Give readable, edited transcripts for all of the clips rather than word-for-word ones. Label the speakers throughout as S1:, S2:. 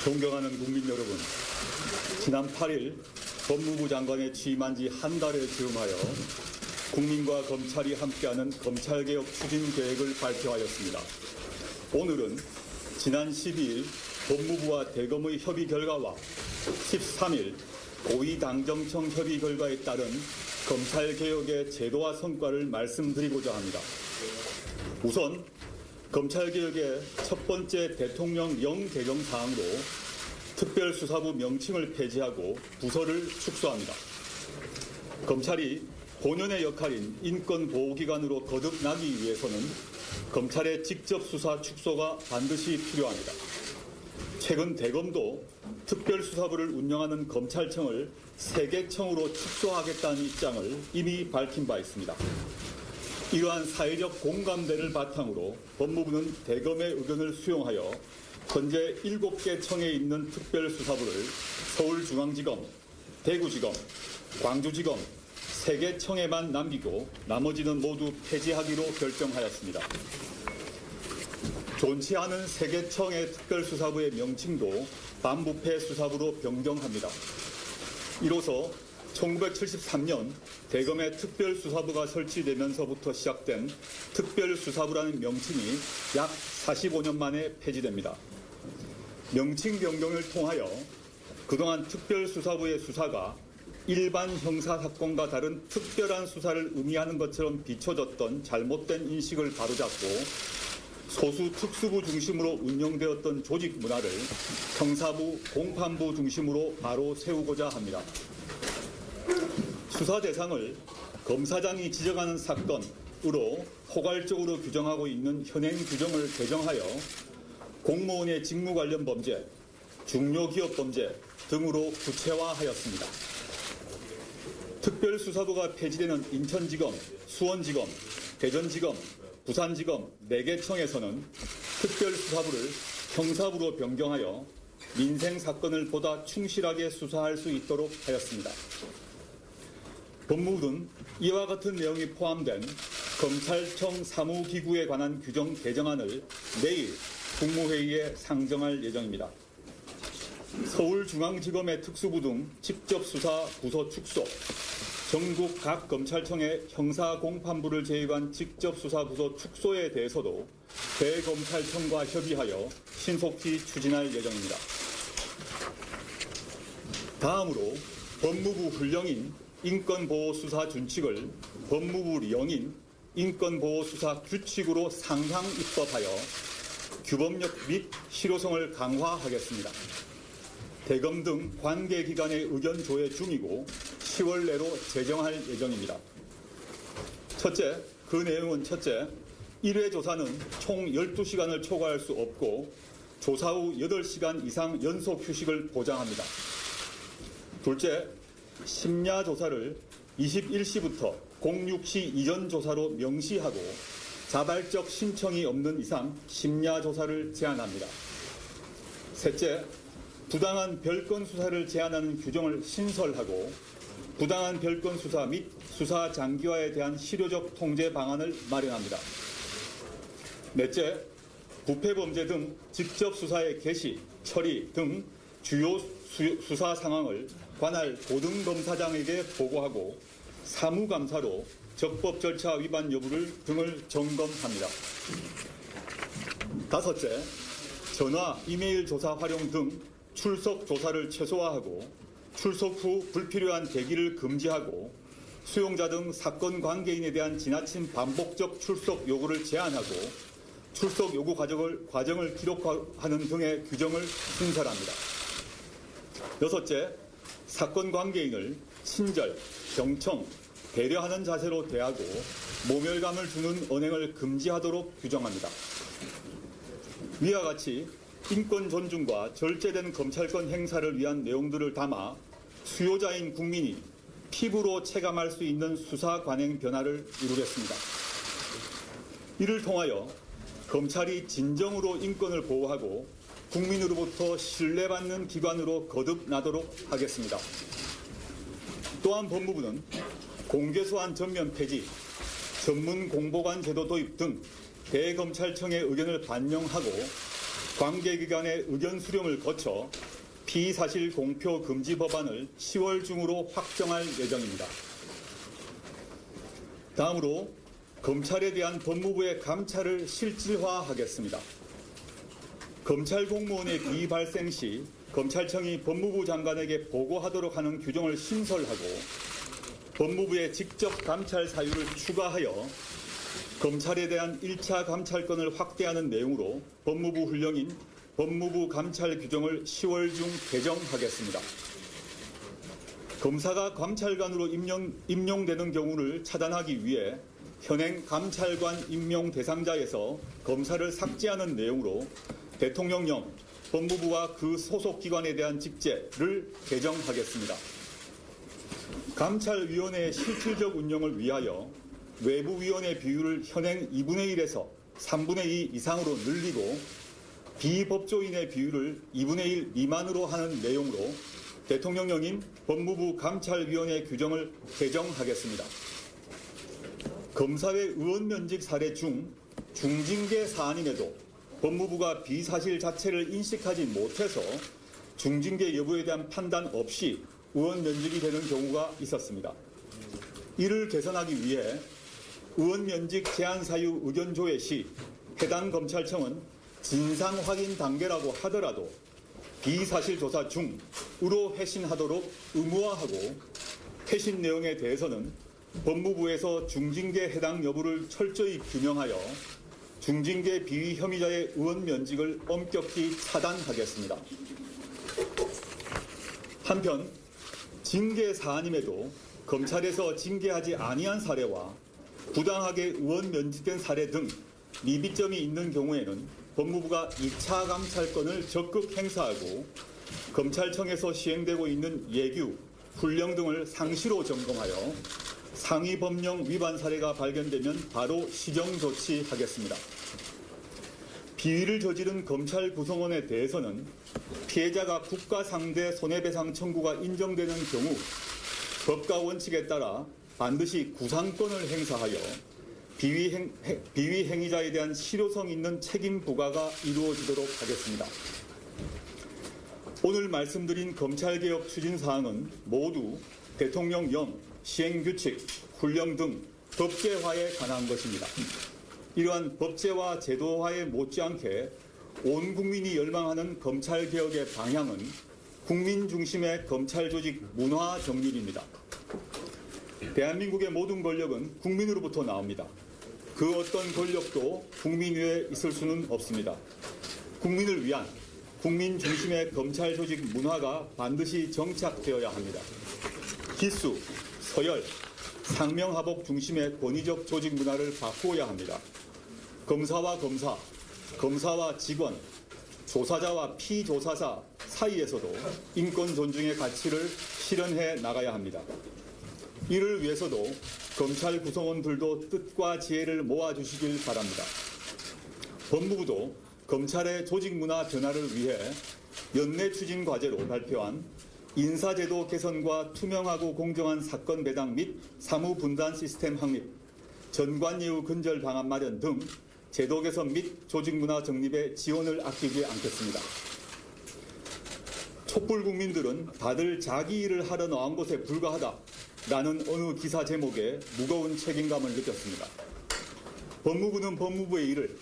S1: 존경하는 국민 여러분, 지난 8일 법무부 장관에 취임한 지 한 달을 즈음하여 국민과 검찰이 함께하는 검찰개혁 추진 계획을 발표하였습니다. 오늘은 지난 12일 법무부와 대검의 협의 결과와 13일 고위당정청 협의 결과에 따른 검찰개혁의 제도와 성과를 말씀드리고자 합니다. 우선 검찰개혁의 첫 번째 대통령령 개정 사항으로 특별수사부 명칭을 폐지하고 부서를 축소합니다. 검찰이 본연의 역할인 인권보호기관으로 거듭나기 위해서는 검찰의 직접 수사 축소가 반드시 필요합니다. 최근 대검도 특별수사부를 운영하는 검찰청을 3개청으로 축소하겠다는 입장을 이미 밝힌 바 있습니다. 이러한 사회적 공감대를 바탕으로 법무부는 대검의 의견을 수용하여 현재 7개 청에 있는 특별수사부를 서울중앙지검, 대구지검, 광주지검 3개 청에만 남기고 나머지는 모두 폐지하기로 결정하였습니다. 존치 않은 3개 청의 특별수사부의 명칭도 반부패 수사부로 변경합니다. 이로써 1973년 대검의 특별수사부가 설치되면서부터 시작된 특별수사부라는 명칭이 약 45년 만에 폐지됩니다. 명칭 변경을 통하여 그동안 특별수사부의 수사가 일반 형사사건과 다른 특별한 수사를 의미하는 것처럼 비춰졌던 잘못된 인식을 바로잡고 소수 특수부 중심으로 운영되었던 조직 문화를 형사부, 공판부 중심으로 바로 세우고자 합니다. 수사 대상을 검사장이 지정하는 사건으로 포괄적으로 규정하고 있는 현행 규정을 개정하여 공무원의 직무 관련 범죄, 중요기업 범죄 등으로 구체화하였습니다. 특별수사부가 폐지되는 인천지검, 수원지검, 대전지검, 부산지검 4개 청에서는 특별수사부를 형사부로 변경하여 민생사건을 보다 충실하게 수사할 수 있도록 하였습니다. 법무부는 이와 같은 내용이 포함된 검찰청 사무기구에 관한 규정 개정안을 내일 국무회의에 상정할 예정입니다. 서울중앙지검의 특수부 등 직접수사 부서 축소, 전국 각 검찰청의 형사공판부를 제외한 직접수사 부서 축소에 대해서도 대검찰청과 협의하여 신속히 추진할 예정입니다. 다음으로 법무부 훈령인 인권보호수사 준칙을 법무부 령인 인권보호수사 규칙으로 상향 입법하여 규범력 및 실효성을 강화하겠습니다. 대검 등 관계기관의 의견 조회 중이고 10월 내로 제정할 예정입니다. 그 내용은 첫째, 1회 조사는 총 12시간을 초과할 수 없고 조사 후 8시간 이상 연속 휴식을 보장합니다. 둘째, 심야 조사를 21시부터 06시 이전 조사로 명시하고 자발적 신청이 없는 이상 심야 조사를 제한합니다. 셋째, 부당한 별건 수사를 제한하는 규정을 신설하고 부당한 별건 수사 및 수사 장기화에 대한 실효적 통제 방안을 마련합니다. 넷째, 부패범죄 등 직접 수사의 개시, 처리 등 주요 수사 상황을 관할 고등검사장에게 보고하고 사무감사로 적법 절차 위반 여부를 등을 점검합니다. 다섯째, 전화, 이메일 조사 활용 등 출석 조사를 최소화하고 출석 후 불필요한 대기를 금지하고 수용자 등 사건 관계인에 대한 지나친 반복적 출석 요구를 제한하고 출석 요구 과정을 기록하는 등의 규정을 신설합니다. 여섯째, 사건 관계인을 친절, 경청, 배려하는 자세로 대하고 모멸감을 주는 언행을 금지하도록 규정합니다. 위와 같이 인권 존중과 절제된 검찰권 행사를 위한 내용들을 담아 수요자인 국민이 피부로 체감할 수 있는 수사 관행 변화를 이루겠습니다. 이를 통하여 검찰이 진정으로 인권을 보호하고 국민으로부터 신뢰받는 기관으로 거듭나도록 하겠습니다. 또한 법무부는 공개소환 전면 폐지, 전문 공보관 제도 도입 등 대검찰청의 의견을 반영하고 관계기관의 의견 수렴을 거쳐 피사실 공표 금지 법안을 10월 중으로 확정할 예정입니다. 다음으로 검찰에 대한 법무부의 감찰을 실질화하겠습니다. 검찰 공무원의 비위 발생 시 검찰청이 법무부 장관에게 보고하도록 하는 규정을 신설하고 법무부의 직접 감찰 사유를 추가하여 검찰에 대한 1차 감찰권을 확대하는 내용으로 법무부 훈령인 법무부 감찰 규정을 10월 중 개정하겠습니다. 검사가 감찰관으로 임용되는 경우를 차단하기 위해 현행 감찰관 임용 대상자에서 검사를 삭제하는 내용으로 대통령령, 법무부와 그 소속 기관에 대한 직제를 개정하겠습니다. 감찰위원회의 실질적 운영을 위하여 외부위원회 비율을 현행 2분의 1에서 3분의 2 이상으로 늘리고 비법조인의 비율을 2분의 1 미만으로 하는 내용으로 대통령령인 법무부 감찰위원회 규정을 개정하겠습니다. 검사회 의원 면직 사례 중 중징계 사안임에도 법무부가 비사실 자체를 인식하지 못해서 중징계 여부에 대한 판단 없이 의원 면직이 되는 경우가 있었습니다. 이를 개선하기 위해 의원 면직 제한 사유 의견 조회 시 해당 검찰청은 진상 확인 단계라고 하더라도 비사실 조사 중으로 회신하도록 의무화하고 회신 내용에 대해서는 법무부에서 중징계 해당 여부를 철저히 규명하여 중징계 비위 혐의자의 의원 면직을 엄격히 차단하겠습니다. 한편 징계 사안임에도 검찰에서 징계하지 아니한 사례와 부당하게 의원 면직된 사례 등 미비점이 있는 경우에는 법무부가 2차 감찰권을 적극 행사하고 검찰청에서 시행되고 있는 예규, 훈령 등을 상시로 점검하여 상위 법령 위반 사례가 발견되면 바로 시정 조치하겠습니다. 비위를 저지른 검찰 구성원에 대해서는 피해자가 국가 상대 손해배상 청구가 인정되는 경우 법과 원칙에 따라 반드시 구상권을 행사하여 비위 행위자에 대한 실효성 있는 책임 부과가 이루어지도록 하겠습니다. 오늘 말씀드린 검찰개혁 추진사항은 모두 대통령령, 시행규칙, 훈령 등 법제화에 관한 것입니다. 이러한 법제화 제도화에 못지않게 온 국민이 열망하는 검찰개혁의 방향은 국민 중심의 검찰조직 문화 정립입니다. 대한민국의 모든 권력은 국민으로부터 나옵니다. 그 어떤 권력도 국민 위에 있을 수는 없습니다. 국민을 위한 국민 중심의 검찰 조직 문화가 반드시 정착되어야 합니다. 기수, 서열, 상명하복 중심의 권위적 조직 문화를 바꾸어야 합니다. 검사와 검사, 검사와 직원, 조사자와 피조사자 사이에서도 인권 존중의 가치를 실현해 나가야 합니다. 이를 위해서도 검찰 구성원들도 뜻과 지혜를 모아주시길 바랍니다. 법무부도 검찰의 조직 문화 변화를 위해 연내 추진 과제로 발표한 인사제도 개선과 투명하고 공정한 사건 배당 및 사무 분단 시스템 확립, 전관예우 근절 방안 마련 등 제도 개선 및 조직 문화 정립에 지원을 아끼지 않겠습니다. 촛불 국민들은 다들 자기 일을 하러 나온 것에 불과하다라는 어느 기사 제목에 무거운 책임감을 느꼈습니다. 법무부는 법무부의 일을,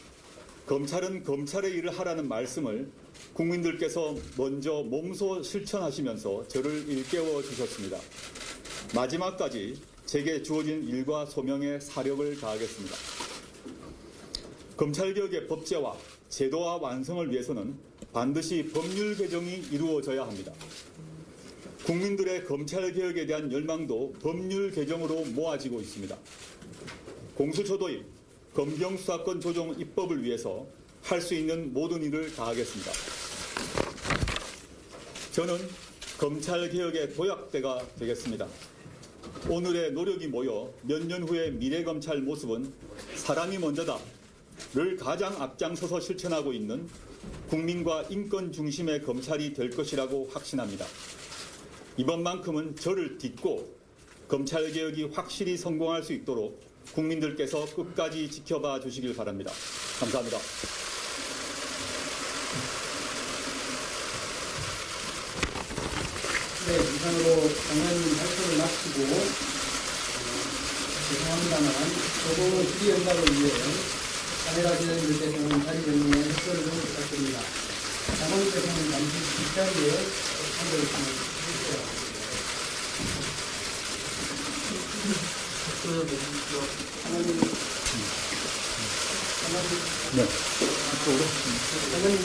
S1: 검찰은 검찰의 일을 하라는 말씀을 국민들께서 먼저 몸소 실천하시면서 저를 일깨워 주셨습니다. 마지막까지 제게 주어진 일과 소명에 사력을 다하겠습니다. 검찰개혁의 법제화, 제도화 완성을 위해서는 반드시 법률 개정이 이루어져야 합니다. 국민들의 검찰개혁에 대한 열망도 법률 개정으로 모아지고 있습니다. 공수처 도입, 검경수사권 조정 입법을 위해서 할 수 있는 모든 일을 다하겠습니다. 저는 검찰개혁의 도약대가 되겠습니다. 오늘의 노력이 모여 몇 년 후의 미래검찰 모습은 사람이 먼저다를 가장 앞장서서 실천하고 있는 국민과 인권 중심의 검찰이 될 것이라고 확신합니다. 이번만큼은 저를 딛고 검찰개혁이 확실히 성공할 수 있도록 국민들께서 끝까지 지켜봐 주시길 바랍니다. 감사합니다.
S2: 네, 이상으로 장관님 발표를 마치고 죄송합니다만 조금은 질의 응답을 위해 카메라 진행자께서는 자리 변경에 협조를 좀 부탁드립니다. 장관님께서는 잠시 뒷자리에 참여를 해주세요. 장관님,
S1: 네.
S2: 장관님,